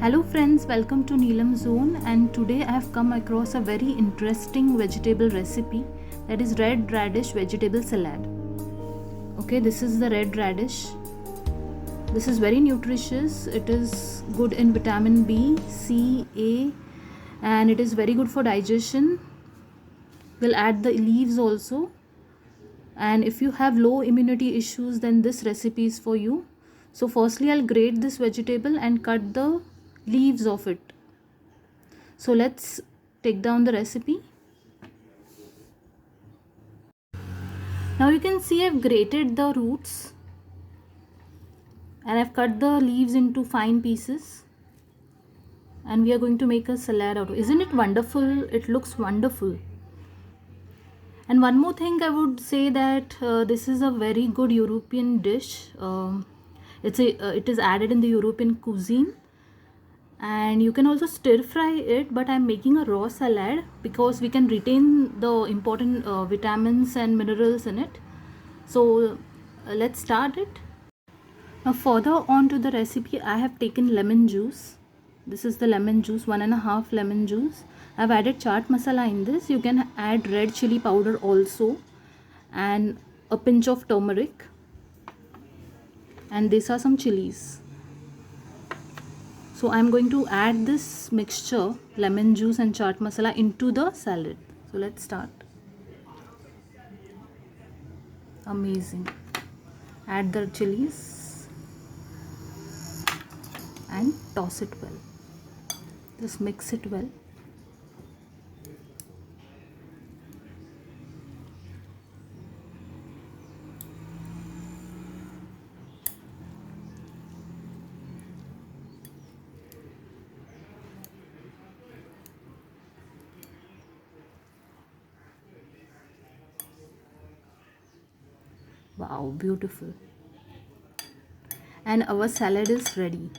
Hello friends, welcome to Neelam Zone, and today I have come across a very interesting vegetable recipe, that is red radish vegetable salad. Okay, this is the red radish. This is very nutritious. It is good in vitamin B, C, A, and it is very good for digestion. We'll add the leaves also. And if you have low immunity issues, then this recipe is for you. So firstly, I'll grate this vegetable and cut the leaves of it. So let's take down the recipe. Now you can see I've grated the roots and I've cut the leaves into fine pieces, and we are going to make a salad out of it. Isn't it wonderful? It looks wonderful. And one more thing I would say that this is a very good European dish. It is added in the European cuisine, and you can also stir fry it, but I'm making a raw salad because we can retain the important vitamins and minerals in it. So let's start it. Now further on to the recipe, I have taken lemon juice. This is the lemon juice, 1.5 lemon juice. I've added chaat masala in this. You can add red chili powder also, and a pinch of turmeric, and these are some chilies. So I'm going to add this mixture, lemon juice and chaat masala, into the salad. So let's start. Amazing. Add the chilies and toss it well. Just mix it well. Wow, beautiful. And our salad is ready.